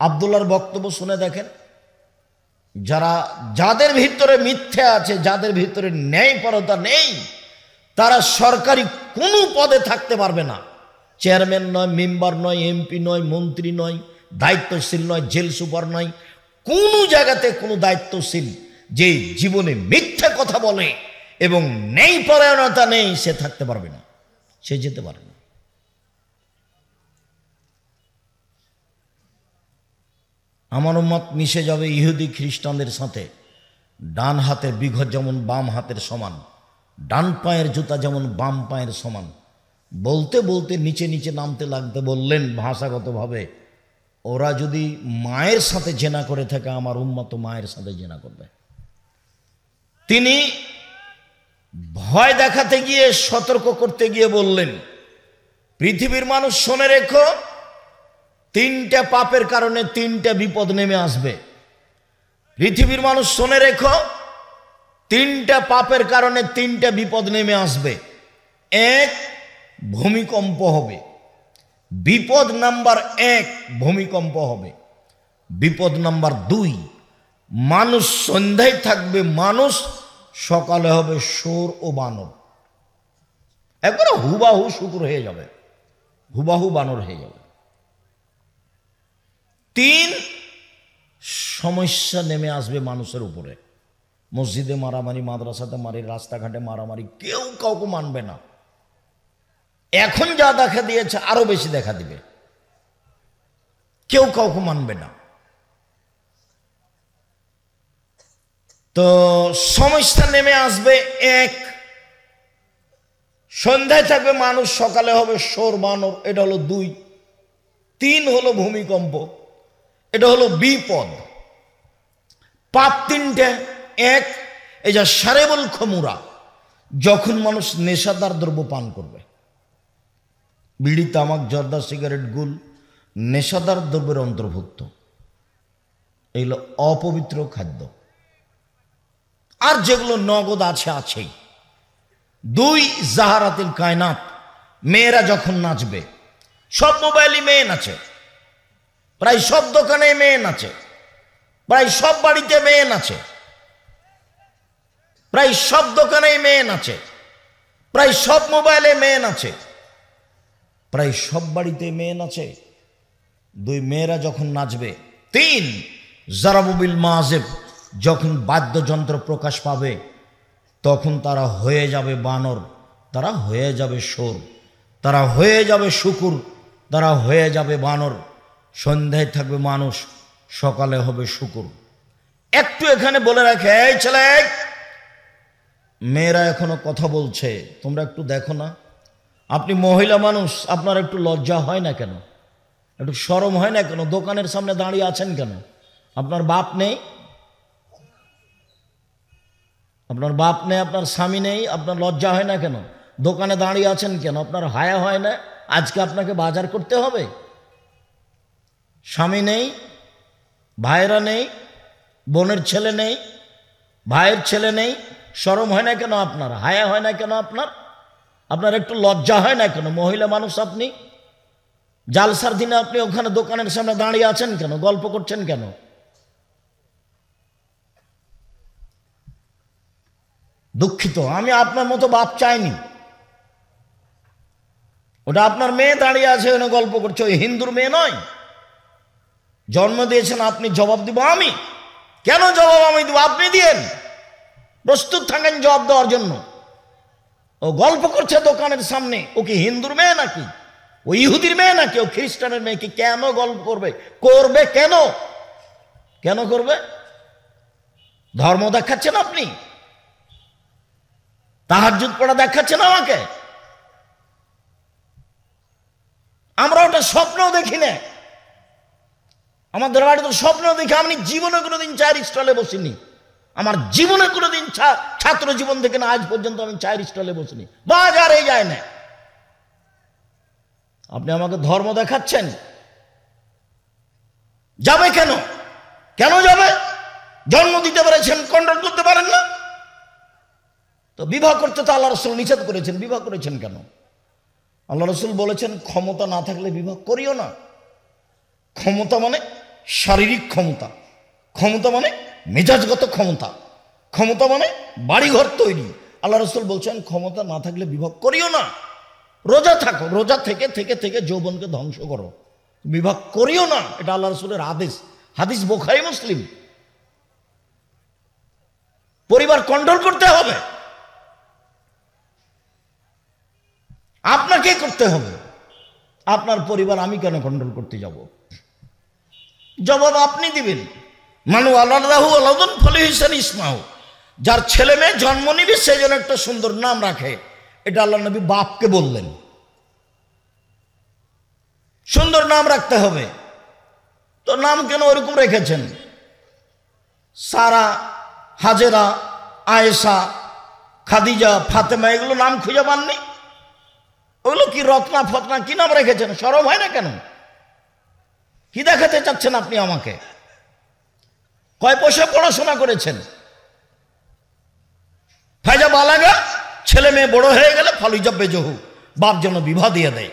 আব্দুল্লাহর বক্তব্য শুনে দেখেন, যাদের ভিতরে মিথ্যা আছে, যাদের ভিতরে ন্যায়পরতা নেই, তারা সরকারি কোনো পদে থাকতে পারবে না। চেয়ারম্যান নয়, মেম্বার নয়, এমপি নয়, মন্ত্রী নয়, দায়িত্বশীল নয়, জেল সুপার নয়, কোনো জায়গাতে কোনো দায়িত্বশীল যে জীবনে মিথ্যা কথা বলে এবং ন্যায়পরায়ণতা নেই, সে থাকতে পারবে না, সে যেতে পারে না। আমার উম্মত মিশে যাবে ইহুদি খ্রিস্টানদের সাথে। ডান হাতের বিঘত যেমন বাম হাতের সমান, ডান পায়ের জুতা যেমন বাম পায়ের সমান। বলতে বলতে নিচে নিচে নামতে লাগতে বললেন ভাষাগতভাবে, ওরা যদি মায়ের সাথে জেনা করে থাকে, আমার উম্মত মায়ের সাথে জেনা করবে। তিনি ভয় দেখাতে গিয়ে, সতর্ক করতে গিয়ে বললেন, পৃথিবীর মানুষ শুনে রেখো, তিনটা পাপের কারণে তিনটা বিপদ নেমে আসবে। পৃথিবীর মানুষ শুনে রেখো, তিনটা পাপের কারণে তিনটা বিপদ নেমে আসবে। এক, ভূমিকম্প হবে। বিপদ নাম্বার 1 ভূমিকম্প হবে। বিপদ নাম্বার 2, মানুষ সন্ধ্যায় থাকবে মানুষ, সকালে হবে শুঁড় ও বানর। একবারে হুবাহু শুকুর হয়ে যাবে, হুবাহু বানর হয়ে যাবে। 3, সমস্যা নেমে আসবে মানুষের উপরে। মসজিদে মারামারি, মাদ্রাসাতে মারি, রাস্তাঘাটে মারামারি, কেউ কাউকে মানবে না। এখন যা দেখা দিয়েছে আরো বেশি দেখা দিবে, কেউ কাউকে মানবে না। তো সমস্যা নেমে আসবে 1, সন্ধ্যায় থাকবে মানুষ, সকালে হবে শুঁড় বানর, এটা হলো 2। 3 হলো ভূমিকম্প, এটা হলো বিপদ। পাপ 3টে। 1, এই যা সারেবল খমুরা, যখন মানুষ নেশাদার দ্রব্য পান করবে, বিড়ি, তামাক, জর্দা, সিগারেট, গুল নেশাদার দ্রব্যের অন্তর্ভুক্ত। এগুলো অপবিত্র খাদ্য। আর যেগুলো নগদ আছে আছেই। 2, জাহারাতিল কায়নাত, মেয়েরা যখন নাচবে, সব মোবাইলে মেয়ে নাচে, প্রায় সব দোকানে মেয়ে নাচে, প্রায় সব বাড়িতে মেয়ে নাচে, প্রায় সব দোকানে মেয়ে নাচে, প্রায় সব মোবাইলে মেয়ে নাচে, প্রায় সব বাড়িতে মেয়ে নাচে। 2, মেয়েরা যখন নাচবে। 3, জারাবুবিল মাজেব, যখন বাদ্যযন্ত্র প্রকাশ পাবে, তখন তারা হয়ে যাবে বানর, তারা হয়ে যাবে শুঁড়, তারা হয়ে যাবে শুকুর, তারা হয়ে যাবে বানর। সন্ধ্যায় থাকবে মানুষ, সকালে হবে শুকুর। একটু এখানে বলে রাখে, এই ছেলে, মেয়েরা এখনো কথা বলছে, তোমরা একটু দেখো না। আপনি মহিলা মানুষ, আপনার একটু লজ্জা হয় না কেন? একটু শরম হয় না কেন? দোকানের সামনে দাঁড়িয়ে আছেন কেন? আপনার বাপ নেই? আপনার বাপ নেই, আপনার স্বামী নেই, আপনার লজ্জা হয় না কেন? দোকানে দাঁড়িয়ে আছেন কেন? আপনার হায়া হয় না? আজকে আপনাকে বাজার করতে হবে। স্বামী নেই, ভাইরা নেই, বোনের ছেলে নেই, ভাইয়ের ছেলে নেই, শরম হয় না কেন? আপনার হায়া হয় না কেন? আপনার একটু লজ্জা হয় না কেন? মহিলা মানুষ আপনি, জালসার দিনে আপনি ওখানে দোকানের সামনে দাঁড়িয়ে আছেন কেন? গল্প করছেন কেন? দুঃখিত, আমি আপনার মতো বাপ চাইনি। ওটা আপনার মেয়ে দাঁড়িয়ে আছে, ওখানে গল্প করছে, ওই হিন্দুর মেয়ে নয়। জন্ম দিয়েছেন আপনি, জবাব দিব আমি। কেন জবাব আমি দিব? আপনি দিয়েন, প্রস্তুত থাকেন জবাব দেওয়ার জন্য। ও গল্প করছে দোকানের সামনে, ও কি হিন্দুর মেয়ে নাকি? ও ইহুদির মেয়ে নাকি? ও খ্রিস্টানের মেয়ে কি? কেন গল্প করবে? করবে কেন? কেন করবে? ধর্ম দেখাচ্ছেন আপনি? তাহাজ্জুদ পড়া দেখাচ্ছেন আমাকে? আমরা ওটা স্বপ্নও দেখি না। আমাদের বাড়িতে স্বপ্ন দেখি, আমি জীবনে কোনোদিন চায়ের স্টলে বসিনি। আমার জীবনে কোনোদিন ছাত্র জীবন থেকে না আজ পর্যন্ত আমি চায়ের স্টলে বসিনি, বাজারে যায় না। আপনি আমাকে ধর্ম দেখাচ্ছেন? যাবে কেন? কেন যাবে? জন্ম দিতে পেরেছেন, কন্ট্রোল করতে পারেন না তো? বিবাহ করতে তো আল্লাহ রাসূল নিষেধ করেছেন, বিবাহ করেছেন কেন? আল্লাহ রাসূল বলেছেন, ক্ষমতা না থাকলে বিবাহ করিও না। ক্ষমতা মানে শারীরিক ক্ষমতা, ক্ষমতা মানে মেজাজগত ক্ষমতা, ক্ষমতা মানে বাড়িঘর তৈরি। আল্লাহ রাসূল বলছেন ক্ষমতা না থাকলে বিবাহ করিও না, রোজা থাকো, রোজা থেকে থেকে থেকে যৌবনকে ধ্বংস করো, বিবাহ করিও না। এটা আল্লাহ রাসূলের আদেশ, হাদিস বুখারী মুসলিম। পরিবার কন্ট্রোল করতে হবে, আপনাকে করতে হবে। আপনার পরিবার আমি কেন কন্ট্রোল করতে যাব? জবাব আপনি দিবেন। মানু আল্লাহু আলাদুন ফলিহিসান ইসমাহু, যার ছেলে মেয়ে জন্ম নিবে সেই জন্য একটা সুন্দর নাম রাখে। এটা আল্লাহ নবী বাপকে বললেন, সুন্দর নাম রাখতে হবে। তো নাম কেন ওরকম রেখেছেন? সারা, হাজেরা, আয়েশা, খাদিজা, ফাতেমা, এগুলো নাম খুঁজে পাননি? ওগুলো কি রত্না ফতনা কি নাম রেখেছেন? শরম হয় না কেন? কি দেখাতে চাচ্ছেন আপনি আমাকে? কয় পয়সা পড়াশোনা করেছেন? ফায়জা বালাগা, ছেলে মেয়ে বড় হয়ে গেলে ফালুজা বেজহু, বাপ যেন বিবাহ দিয়ে দেয়।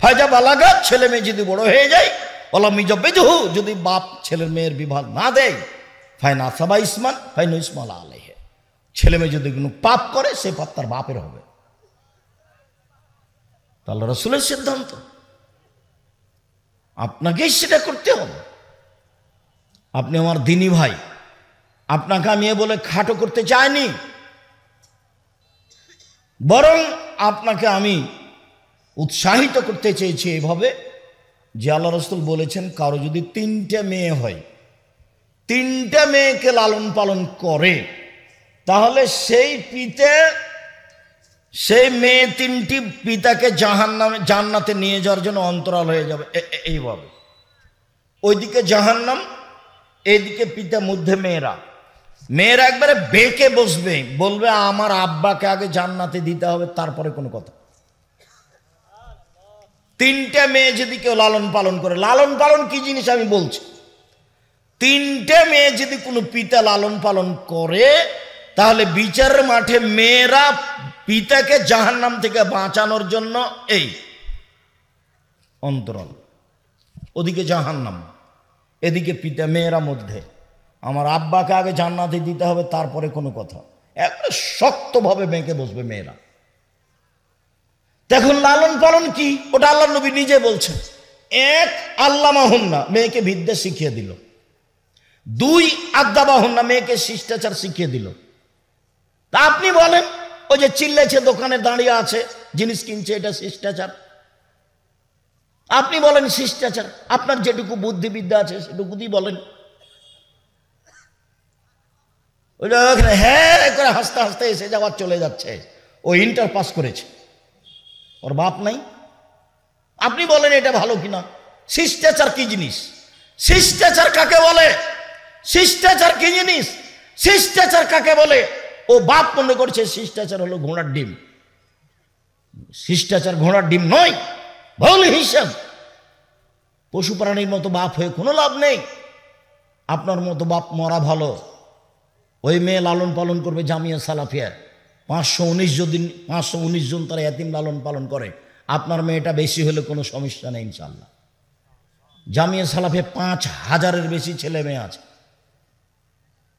ফায়জা বালাগা, ছেলে মেয়ে যদি বড় হয়ে যায়, অলামিজা বেজহু, যদি বাপ ছেলের মেয়ের বিবাহ না দেয়, ফাইনা সাবা ইসমান ফাইন ইসমাল আলাইহে, ছেলে মেয়ে যদি কোনো পাপ করে সে পাপ তার বাপের হবে। আল্লাহ রাসূলের সিদ্ধান্ত, আপনাকেই সেটা করতে হবে। আপনি আমার দিনী ভাই, আপনাকে আমি এ বলে খাটো করতে চাইনি, বরং আপনাকে আমি উৎসাহিত করতে চেয়েছি এভাবে যে আল্লাহ রাসূল বলেছেন কারো যদি 3টে মেয়ে হয়, 3টে মেয়েকে লালন পালন করে, তাহলে সেই পিতা, সেই মেয়ে 3টি পিতাকে জান্নাতে নিয়ে যাওয়ার জন্য অন্তরাল হয়ে যাবে। এইভাবে ওইদিকে জাহান্নাম, এইদিকে পিতা, মধ্যে মেয়েরা। মেয়েরা একবারে বেঁকে বসবে, বলবে আমার আব্বাকে আগে জান্নাতে দিতে হবে, তারপরে কোনো কথা। 3টে মেয়ে যদি কেউ লালন পালন করে, লালন পালন কি জিনিস আমি বলছি, 3টে মেয়ে যদি কোনো পিতা লালন পালন করে, তাহলে বিচারের মাঠে মেয়েরা পিতাকে জাহান্নাম থেকে বাঁচানোর জন্য এই অন্তরাল, ওদিকে জাহান্নাম, এদিকে পিতা, মেয়েরা মধ্যে। আমার আব্বাকে আগে জান্নাতে দিতে হবে, তারপরে কোনো কথা। একটা শক্তভাবে বেঁকে বসবে মেয়েরা। দেখুন লালন পালন কি, ওটা আল্লাহ নবী নিজে বলছেন। 1 আল্লামাহুন্না, মেয়েকে বিদ্যা শিখিয়ে দিল। 2 আদাবাহুন্না, মেয়েকে শিষ্টাচার শিখিয়ে দিল। তা আপনি বলেন, ওই যে চিল্লেছে দোকানে দাঁড়িয়ে আছে, জিনিস কিনছে, এটা শিষ্টাচার? আপনি বলেন শিষ্টাচার? আপনার যেটুকু বুদ্ধিবিদ্যা আছে সেটুকু দিয়ে বলেন। হ্যাঁ করে হাসতে হাসতে এসে যাওয়ার চলে যাচ্ছে, ও ইন্টার পাস করেছে, ওর বাপ নাই। আপনি বলেন এটা ভালো কিনা? শিষ্টাচার কি জিনিস? শিষ্টাচার কাকে বলে? শিষ্টাচার কি জিনিস? শিষ্টাচার কাকে বলে? ও বাপ মনে করছে শিষ্টাচার হলো ঘোড়ার ডিম। শিষ্টাচার ঘোড়ার ডিম নয়, ভুল হিসাব। পশু প্রাণীর মতো বাপ হয়ে কোনো লাভ নেই। আপনার মতো বাপ মরা ভালো। ওই মেয়ে লালন পালন করবে জামিয়া সালাফিয়া, 519 জন তারা এতিম লালন পালন করে। আপনার মেয়েটা বেশি হলে কোনো সমস্যা নেই ইনশাআল্লাহ। জামিয়া সালাফিয়া 5000-এর বেশি ছেলে মেয়ে আছে।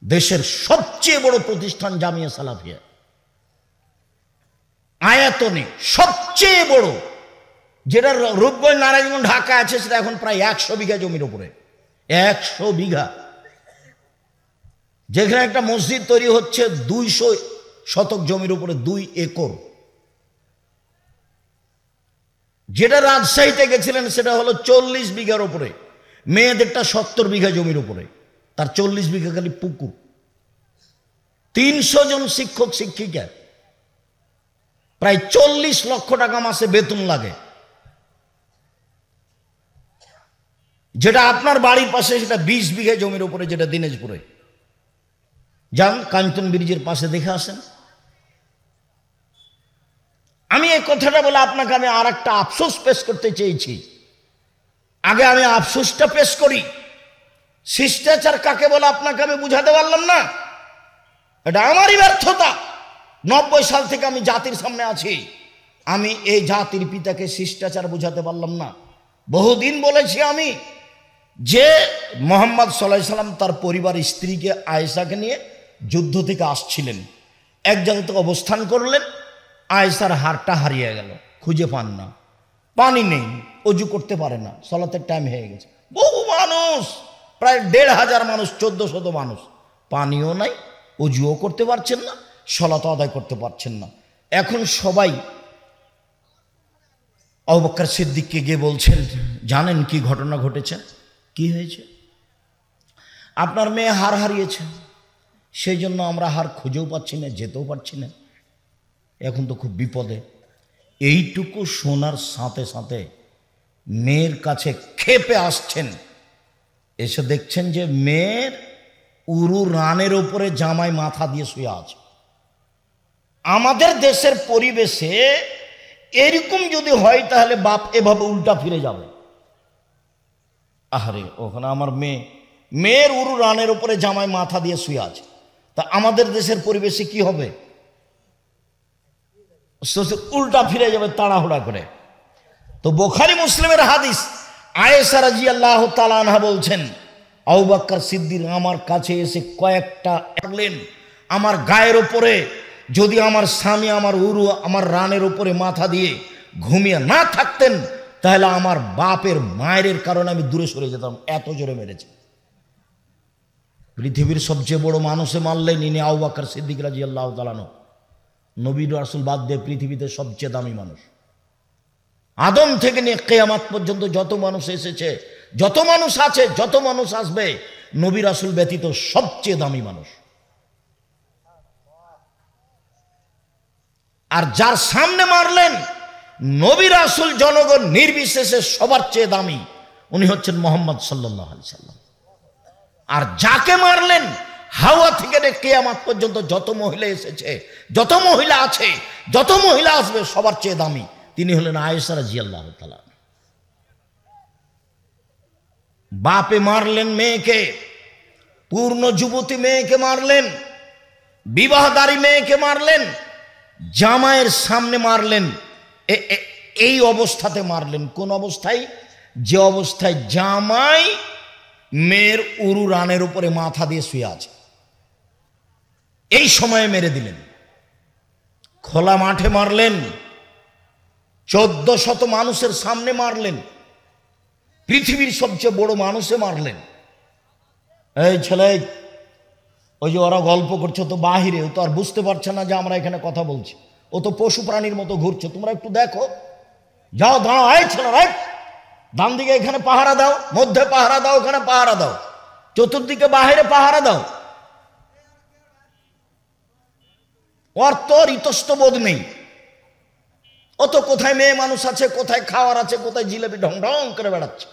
দেশের সবচেয়ে বড় প্রতিষ্ঠান জামিয়া সালাফিয়া, আয়তনে সবচেয়ে বড়, যেটা রূপগঞ্জ, নারায়ণগঞ্জ, ঢাকা আছে, সেটা এখন প্রায় 100 বিঘা জমির উপরে। 100 বিঘা, যেখানে একটা মসজিদ তৈরি হচ্ছে 200 শতক জমির উপরে, 2 একর। যেটা রাজশাহীতে গেছিলেন সেটা হলো 40 বিঘার উপরে, মেয়েদেরটা 70 বিঘা জমির উপরে, তার 40 বিঘা খালি পুকুর। 300 জন শিক্ষক শিক্ষিকা, প্রায় 40 লক্ষ টাকা মাসে বেতন লাগে। যেটা আপনার বাড়ির পাশে সেটা 20 বিঘা জমির উপরে, যেটা দিনাজপুরে। যান কাঞ্চন ব্রিজের পাশে দেখে আসেন। আমি এই কথাটা বলে আপনাকে আমি আর একটা আফসোস পেশ করতে চেয়েছি। আগে আমি আফসোসটা পেশ করি। শিষ্টাচার কাকে বলে আপনাকে আমি বুঝাতে পারলাম না, এটা আমারই ব্যর্থতা। 90 সাল থেকে আমি জাতির সামনে আছি, আমি এই জাতির পিতাকে শিষ্টাচার বুঝাতে পারলাম না। বহুদিন বলেছি আমি যে মোহাম্মদ সাল্লাল্লাহু আলাইহি সাল্লাম তার পরিবার স্ত্রীকে আয়েশাকে নিয়ে যুদ্ধ থেকে আসছিলেন, এক জায়গাতে অবস্থান করলেন, আয়েশার হারটা হারিয়ে গেল, খুঁজে পান না, পানি নেই, অজু করতে পারে না, সালাতের টাইম হয়ে গেছে, বহু মানুষ, প্রায় ১৫০০ মানুষ, ১৪০০ মানুষ, পানিও নাই, অজুও করতে পারছেন না, সালাত আদায় করতে পারছেন না। এখন সবাই আবু বকর সিদ্দিককে গিয়ে বলছেন, জানেন কি ঘটনা ঘটেছে, কি হয়েছে? আপনার মেয়ে হার হারিয়েছে, সেই জন্য আমরা হার খুঁজেও পাচ্ছি না, যেতেও পারছি না, এখন তো খুব বিপদে। এইটুকু শোনার সাথে সাথে মেয়ের কাছে ক্ষেপে আসছেন, এসে দেখছেন যে মেয়ের উরু রানের ওপরে জামাই মাথা দিয়ে শুয়ে আছে। আমাদের দেশের পরিবেশে এরকম যদি হয় তাহলে বাপ এভাবে উল্টা ফিরে যাবে। আরে ওখানে আমার মেয়ের উরু রানের উপরে জামাই মাথা দিয়ে শুয়ে আছে, তা আমাদের দেশের পরিবেশে কি হবে? উল্টা ফিরে যাবে তাড়াহুড়া করে। তো বুখারী মুসলিমের হাদিস, আয়েশা রাদিয়াল্লাহু তাআলা আনহা বলছেন, আবু বকর সিদ্দিক আমার কাছে এসে কয়েকটা লাগলেন, আমার গায়ের ওপরে যদি আমার স্বামী আমার উরু আমার রানের উপরে মাথা দিয়ে ঘুমিয়ে না থাকতেন তাহলে আমার বাপের মায়ের কারণে আমি দূরে সরে যেতাম, এত জোরে মেরেছে। পৃথিবীর সবচেয়ে বড় মানুষে মারলেন ইনি আবু বকর সিদ্দিক রাদিয়াল্লাহু তাআলা আনহু। নবী রাসূল বাদ দিয়ে পৃথিবীতে সবচেয়ে দামি মানুষ। আদম থেকে নিয়ে কিয়ামত পর্যন্ত যত মানুষ এসেছে, যত মানুষ আছে, যত মানুষ আসবে, নবী রাসূল ব্যতীত সবচেয়ে দামি মানুষ। আর যার সামনে মারলেন নবী রাসূল জনগণ নির্বিশেষে সবার চেয়ে দামি, উনি হচ্ছেন মুহাম্মদ সাল্লাল্লাহু আলাইহি সাল্লাম। আর যাকে মারলেন হাওয়া থেকে নিয়ে কিয়ামত পর্যন্ত যত মহিলা এসেছে, যত মহিলা আছে, যত মহিলা আসবে, সবার চেয়ে দামি তিনি হলেন আয়েশা রাদিয়াল্লাহু তাআলা। বাপে মারলেন মেয়েকে, পূর্ণ যুবতী মেয়েকে মারলেন, বিবাহদারী মেয়েকে মারলেন, জামাইয়ের সামনে মারলেন। এই অবস্থাতে মারলেন। কোন অবস্থায়? যে অবস্থায় জামাই মেয়ের উরু রানের উপরে মাথা দিয়ে শুয়ে আছে, এই সময়ে মেরে দিলেন। খোলা মাঠে মারলেন, ১৪০০ মানুষের সামনে মারলেন, পৃথিবীর সবচেয়ে বড় মানুষে মারলেন। এই ছেলে, ওই যে ওরা গল্প করছে তো বাহিরে, ও তো আর বুঝতে পারছে না যে আমরা এখানে কথা বলছি, ও তো পশু প্রাণীর মতো ঘুরছে, তোমরা একটু দেখো, যাও দাঁড়াও, এই ছেলে রাইট, ডান দিকে এখানে পাহারা দাও, মধ্যে পাহারা দাও, ওখানে পাহারা দাও, চতুর্দিকে বাহিরে পাহারা দাও। ওর তো ইতস্তবোধ নেই, ও তো কোথায় মেয়ে মানুষ আছে, কোথায় খাওয়ার আছে, কোথায় জিলেপি ঢং ঢং করে বেড়াচ্ছে।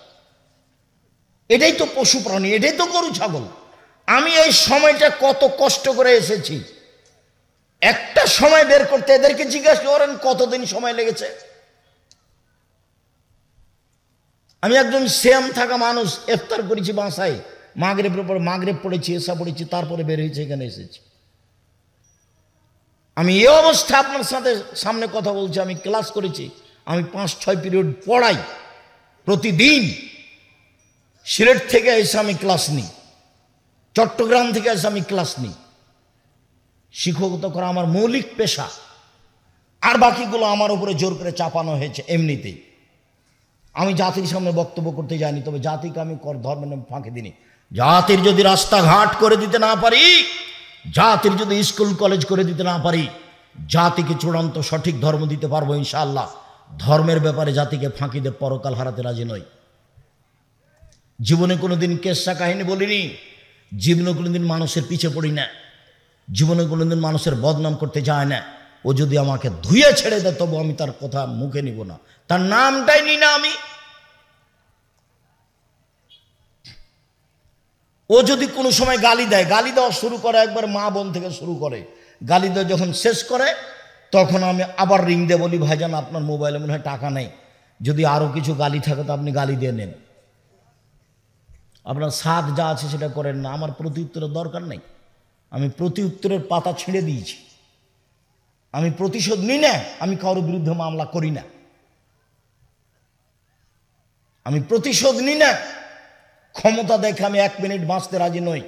এটাই তো পশু প্রাণী, এটাই তো গরু ছাগল। আমি এই সময়টা কত কষ্ট করে এসেছি, একটা সময় বের করতে এদেরকে জিজ্ঞাসা করেন কতদিন সময় লেগেছে। আমি একজন শ্যাম থাকা মানুষ, ইফতার করেছি বাসায়, মাগরিব পড়েছি, এশা পড়েছি, তারপরে বের হয়েছে, এখানে এসেছি। আমি এই অবস্থা আপনার সামনে কথা বলছি। আমি ক্লাস করেছি, আমি ৫-৬ পিরিয়ড পড়াই প্রতিদিন। সিলেট থেকে এসে আমি ক্লাস নিই, চট্টগ্রাম থেকে এসে আমি ক্লাস নিই। শিক্ষকতা করা আমার মৌলিক পেশা, আর বাকিগুলো আমার উপরে জোর করে চাপানো হয়েছে এমনিতেই। আমি জাতির সামনে বক্তব্য করতে যাইনি, তবে জাতিকে আমি ধর্মের নামে ফাঁকি দিইনি। জাতির যদি রাস্তাঘাট করে দিতে না পারি, জাতির যদি স্কুল কলেজ করে দিতে না পারি, জাতিকে চূড়ান্ত সঠিক ধর্ম দিতে পারবো ইনশাআল্লাহ। ধর্মের ব্যাপারে জাতিকে ফাঁকি দিয়ে পরকাল হারাতে রাজি নই। জীবনে কোনোদিন কেসা কাহিনী বলিনি, জীবনে কোনোদিন মানুষের পিছে পড়ি না, জীবনে কোনোদিন মানুষের বদনাম করতে যায় না। ও যদি আমাকে ধুয়ে ছেড়ে দেয় তবু আমি তার কথা মুখে নিব না, তার নামটাই নি না আমি। ও যদি কোনো সময় গালি দেয়, গালি দেওয়া শুরু করে, একবার মা বোন থেকে শুরু করে, গালি দেওয়া যখন শেষ করে তখন আমি আবার রিং দিয়ে বলি, ভাইজান আপনার মোবাইলে মনে হয় টাকা নেই, যদি আরও কিছু গালি থাকে তো আপনি গালি দিয়ে নেন, আপনার সাথ যা আছে সেটা করেন না, আমার প্রতি উত্তরের দরকার নেই। আমি প্রতি উত্তরের পাতা ছিঁড়ে দিয়েছি, আমি প্রতিশোধ নিই না, আমি কারোর বিরুদ্ধে মামলা করি না, আমি প্রতিশোধ নিই না। ক্ষমতা দেখে আমি 1 মিনিট বাঁচতে রাজি নই।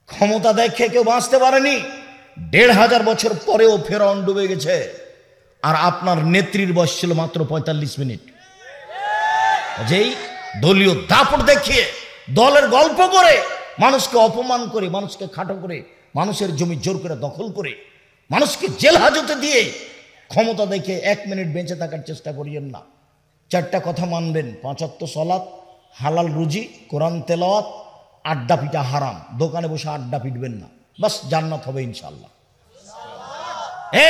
ক্ষমতা দেখে কেউ বাঁচতে পারেনি। 1500 বছর পরেও ফেরাউন ডুবে গেছে, আর আপনার নেত্রীর বয়স ছিল মাত্র 45 মিনিট। যেই দলীয় দাপট দেখিয়ে, দলের গল্প করে, মানুষকে অপমান করে, মানুষকে খাটো করে, মানুষের জমি জোর করে দখল করে, মানুষকে জেল হাজতে দিয়ে ক্ষমতা দেখে 1 মিনিট বেঁচে থাকার চেষ্টা করিয়েন না। 4টা কথা মানবেন: 5 ওয়াক্ত সালাত, হালাল রুজি, কোরআন তেলাওয়াত, আড্ডা পিটা হারাম। দোকানে বসে আড্ডা পিটবেন না, বাস জান্নাত হবে ইনশাআল্লাহ।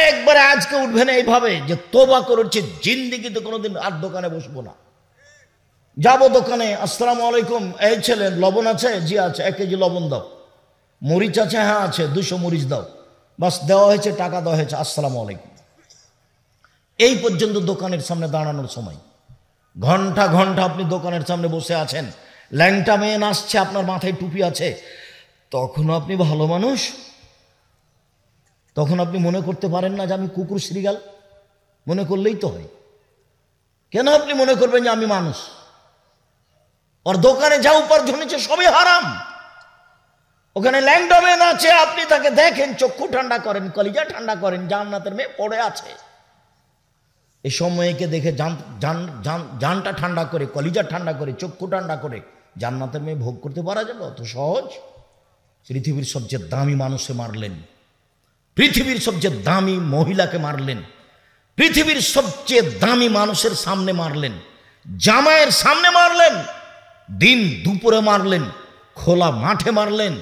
একবারে আজকে উঠবেন এইভাবে যে তোবা করেছে, জিন্দেগিতে কোনোদিন আর দোকানে বসবো না। যাবো দোকানে, আসসালামু আলাইকুম, এই ছেলে লবণ আছে? জি আছে। 1 কেজি লবণ দাও। মরিচ আছে? হ্যাঁ আছে। 200 মরিচ দাও। বাস দেওয়া হয়েছে, টাকা দেওয়া হয়েছে, আসসালামু আলাইকুম। এই পর্যন্ত দোকানের সামনে দাঁড়ানোর সময়। ঘন্টা ঘন্টা আপনি দোকানের সামনে বসে আছেন, ল্যাংটা মেয়ে নাচছে, আপনার মাথায় টুপি আছে, তখন আপনি ভালো মানুষ? তখন আপনি মনে করতে পারেন না যে আমি কুকুর শ্রীগাল? মনে করলেই তো হয়। কেন আপনি মনে করবেন যে আমি মানুষ? ওর দোকানে যা উপার্জন হচ্ছে সবই হারাম। ওখানে ল্যাংটা মেয়ে নাচে, আপনি তাকে দেখেন, চক্ষু ঠান্ডা করেন, কলিজা ঠান্ডা করেন, জান্নাতের মেয়ে পড়ে আছে। এই সময়কে দেখে জানটা ঠান্ডা করে, কলিজা ঠান্ডা করে, চক্ষু ঠান্ডা করে জান্নাতের মেয়ে ভোগ করতে পারা যাবে? অত সহজ? পৃথিবীর সবচেয়ে দামি মানুষে মারলেন, পৃথিবীর সবচেয়ে দামি মহিলাকে মারলেন, পৃথিবীর সবচেয়ে দামি মানুষের সামনে মারলেন, জামাইয়ের সামনে মারলেন, দিন দুপুরে মারলেন, খোলা মাঠে মারলেন,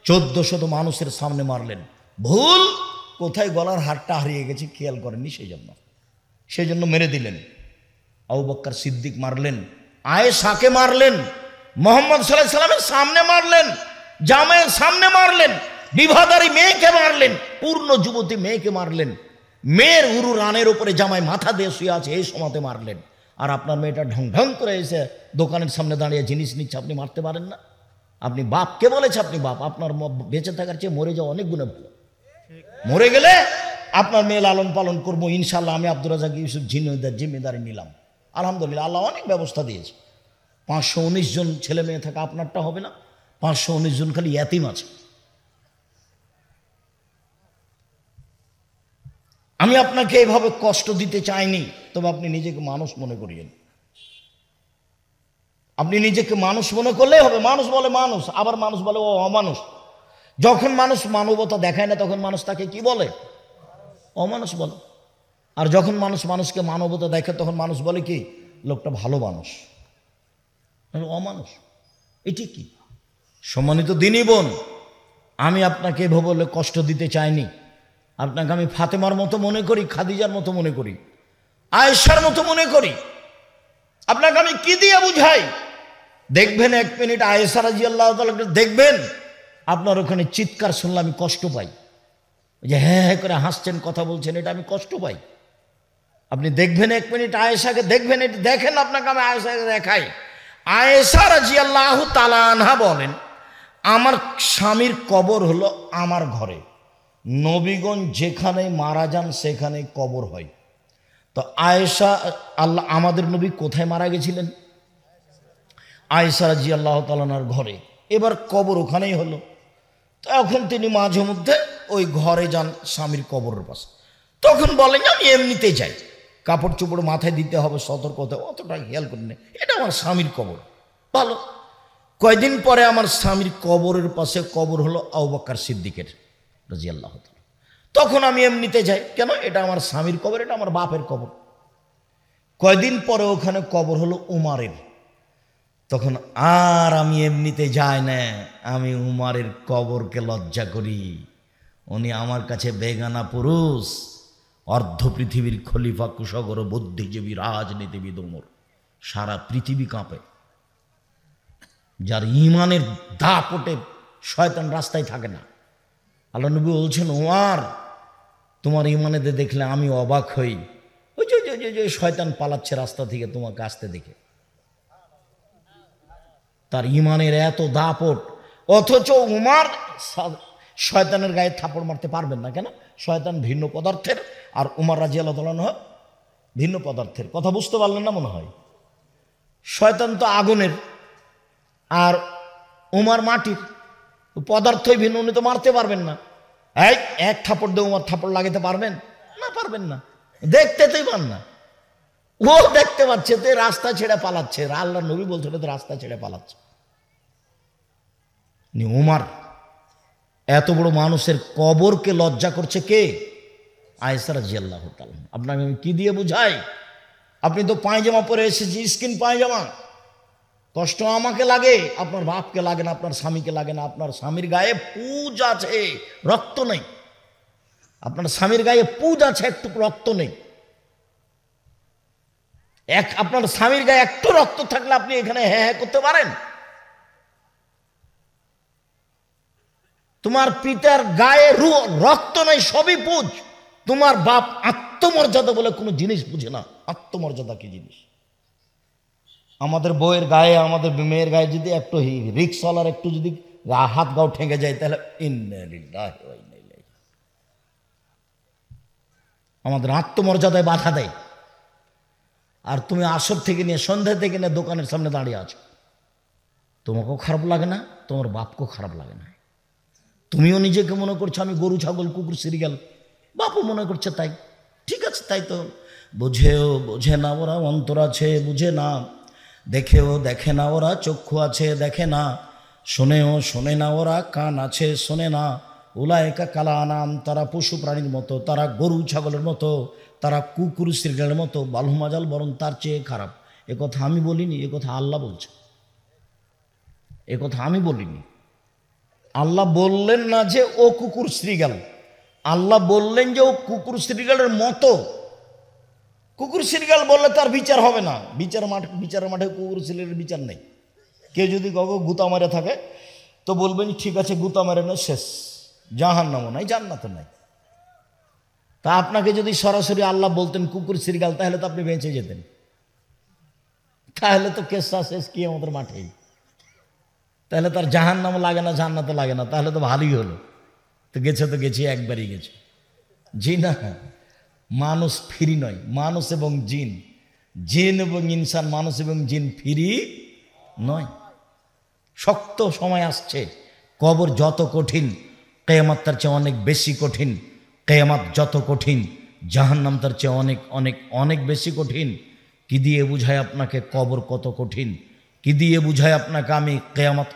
1400 মানুষের সামনে মারলেন। ভুল কোথায়? গলার হারটা হারিয়ে গেছে, খেয়াল করেননি, সেই জন্য মেরে দিলেন। আবু বকর সিদ্দিক মারলেন, আয়েশাকে মারলেন, মুহাম্মদ সাল্লাল্লাহু আলাইহি সাল্লামের সামনে মারলেন, জামাইয়ের সামনে মারলেন, বিবাহদারী মেয়েকে মারলেন, পূর্ণ যুবতী মেয়েকে মারলেন, মেয়ের উরু রানের উপরে জামাই মাথা দিয়ে শুয়ে আছে এই সময়তে মারলেন। আর আপনার মেয়েটা ঢং ঢং করে এসে দোকানের সামনে দাঁড়িয়ে জিনিস নিচ্ছে, আপনি মারতে পারেন না? আপনি বাপ? কে বলেছে আপনি বাপ? আপনার বেঁচে থাকার চেয়ে মরে যাওয়া অনেক গুণে ভালো। মরে গেলে আপনার মেয়ে লালন পালন করবো ইনশাল্লাহ। আমি আব্দুর রাজ্জাক ইউসুফ জিম্মেদারি নিলাম, আলহামদুলিল্লাহ, আল্লাহ অনেক ব্যবস্থা দিয়েছে। 519 জন ছেলে মেয়ে থাকা আপনারটা হবে না? 519 জন খালি ইয়াতিম আছে। আমি আপনাকে এভাবে কষ্ট দিতে চাইনি, তবে আপনি নিজেকে মানুষ মনে করিয়েন। আপনি নিজেকে মানুষ মনে করলেই হবে। মানুষ বলে মানুষ, আবার মানুষ বলে ও অমানুষ। যখন মানুষ মানবতা দেখায় না, তখন মানুষ তাকে কি বলে? অমানুষ বলে। আর যখন মানুষ মানুষকে মানবতা দেখে, তখন মানুষ বলে কি? লোকটা ভালো মানুষ। অমানুষ। এটি কি? সম্মানিত দিনী বোন, আমি আপনাকে এভাবে বলে কষ্ট দিতে চাইনি। আপনাকে আমি ফাতেমার মতো মনে করি, খাদিজার মতো মনে করি, আয়েশার মতো মনে করি। আপনাকে আমি কি দিয়ে বুঝাই? দেখবেন 1 মিনিট আয়েশা রাদিয়াল্লাহু তাআলা দেখবেন, আপনার ওখানে চিৎকার শুনলে আমি কষ্ট পাই। যে হ্যাঁ হ্যাঁ করে হাসছেন, কথা বলছেন, এটা আমি কষ্ট পাই। আপনি দেখবেন 1 মিনিট আয়েশাকে, দেখবেন, এটা দেখেন, আপনাকে আমি আয়েশাকে দেখাই। আয়েশা রাদিয়াল্লাহু তাআলা আনহা বলেন, আমার স্বামীর কবর হলো আমার ঘরে। নবীগণ যেখানে মারা যান সেখানে কবর হয়। তো আয়েশা, আল্লাহ আমাদের নবী কোথায় মারা গেছিলেন? আয়েশা রাদিয়াল্লাহু তাআলা আনহার ঘরে। এবার কবর ওখানেই হলো। তো এখন তিনি মাঝে মধ্যে ওই ঘরে যান স্বামীর কবরের পাশে। তখন বলেন আমি এমনিতে যাই, কাপড় চোপড় মাথায় দিতে হবে, সতর্ক হতে হবে, অতটা খেয়াল করি না, এটা আমার স্বামীর কবর। ভালো। কয়দিন পরে আমার স্বামীর কবরের পাশে কবর হলো আবু বকর সিদ্দিকের রাদিয়াল্লাহু তাআলা। তখন আমি এমনিতে যাই, কেন? এটা আমার স্বামীর কবর, এটা আমার বাপের কবর। কয়দিন পরে ওখানে কবর হলো উমারের। তখন আর আমি এমনিতে যাই না, আমি উমারের কবরকে লজ্জা করি। উনি আমার কাছে বেগানা পুরুষ, অর্ধ পৃথিবীর খলিফা, কুশগর, বুদ্ধিজীবী, রাজনীতিবিদ উমর। সারা পৃথিবী কাঁপে। যার ইমানের দাপটে শয়তান রাস্তায় থাকে না। আল্লাহ নবী বলছেন, উমার, তোমার ইমানে দেখলে আমি অবাক হই। ওই যে শয়তান পালাচ্ছে রাস্তা থেকে তোমাকে আসতে দেখে। তার ইমানের এত দাপট, অথচ উমার শয়তানের গায়ে থাপড় মারতে পারবেন না। কেন? শয়তান ভিন্ন পদার্থের, আর উমার রাদিয়াল্লাহু তাআলা আনহু ভিন্ন পদার্থের। কথা বুঝতে পারলেন না মনে হয়? শয়তান তো আগুনের, আর উমার মাটির, পদার্থই ভিন্ন, উনি তো মারতে পারবেন না। এই এক থাপড় দিয়ে উমার থাপড় লাগাতে পারবেন না? পারবেন না, দেখতে তোই পান না। ও দেখতে পাচ্ছে তো রাস্তা ছেড়ে পালাচ্ছে, আল্লাহ নবী বলছিল তো রাস্তা ছেড়ে পালাচ্ছে। উমার এত বড় মানুষের কবরকে লজ্জা করছে কে? আয়েশা রাদিয়াল্লাহু তাআলা। আপনাকে আমি কি দিয়ে বুঝাই? আপনি তো পায়জামা পরে এসেছি, স্কিন পায়জামা, কষ্ট আমাকে লাগে, আপনার বাপকে লাগে না, আপনার স্বামীকে লাগে না। আপনার স্বামীর গায়ে পুজ আছে, রক্ত নেই। আপনার স্বামীর গায়ে পুজ আছে, একটু রক্ত নেই। আপনার স্বামীর গায়ে একটু রক্ত থাকলে আপনি এখানে হ্যাঁ হ্যাঁ করতে পারেন? তোমার পিতার গায়ে রক্ত নেই, সবই পুজ। তোমার বাপ আত্মমর্যাদা বলে কোনো জিনিস বুঝে না। আত্মমর্যাদা কি জিনিস? আমাদের বউয়ের গায়ে, আমাদের মেয়ের গায়ে যদি একটু রিক্সওয়ালার একটু যদি হাত গাও ঠেঙে যায়, তাহলে আমাদের আত্মমর্যাদায় বাধা দেয়। আর তুমি আসর থেকে নিয়ে সন্ধ্যা থেকে নিয়ে দোকানের সামনে দাঁড়িয়ে আছো, তোমাকেও খারাপ লাগে না, তোমার বাপকেও খারাপ লাগে না। তুমিও নিজেকে মনে করছো আমি গরু ছাগল কুকুর সিরিয়াল, বাপও মনে করছে তাই। ঠিক আছে, তাই তো। বুঝেও বোঝে না ওরা, অন্তর আছে বুঝে না। দেখেও দেখে না ওরা, চক্ষু আছে দেখে না। শোনেও শোনে না ওরা, কান আছে শোনে না। উলায়েকা কালা আনাম, তারা পশু প্রাণীর মতো, তারা গরু ছাগলের মতো, তারা কুকুর সিরিয়ালের মতো। বালহুমাজাল, বরং তার চেয়ে খারাপ। এ কথা আমি বলিনি, এ কথা আল্লাহ বলছে। এ কথা আমি বলিনি। আল্লাহ বললেন না যে ও কুকুর শ্রীগাল, আল্লাহ বললেন যে ও কুকুর শ্রীগালের মতো। কুকুর শ্রীগাল বললে তার বিচার হবে না। বিচারের মাঠে কুকুর শ্রীগালের বিচার নেই। কেউ যদি কাউকে গুতা মারে থাকে তো বলবেন ঠিক আছে, গুতা মারে না, শেষ, জাহান্নামও নাই, জান্নাতও নাই। তা আপনাকে যদি সরাসরি আল্লাহ বলতেন কুকুর শ্রীগাল, তাহলে তো আপনি বেঁচে যেতেন। তাহলে তো কেসটা শেষ কিয়ামতের মাঠেই। তাহলে তার জাহান্নামও লাগে না, জান্নাতও লাগে না, তাহলে তো ভালোই হলো। তো গেছে একবারই গেছে। জি না, মানুষ ফ্রি নয়, মানুষ এবং জিন, জিন এবং ইনসান, মানুষ এবং জিন ফ্রি নয়। শক্ত সময় আসছে। কবর যত কঠিন, কিয়ামত তার চেয়ে অনেক বেশি কঠিন। কিয়ামত যত কঠিন, জাহান্নাম তার চেয়ে অনেক অনেক অনেক বেশি কঠিন। কি দিয়ে বুঝায় আপনাকে কবর কত কঠিন? কি দিয়ে বুঝায় আপনাকে আমি কিয়ামত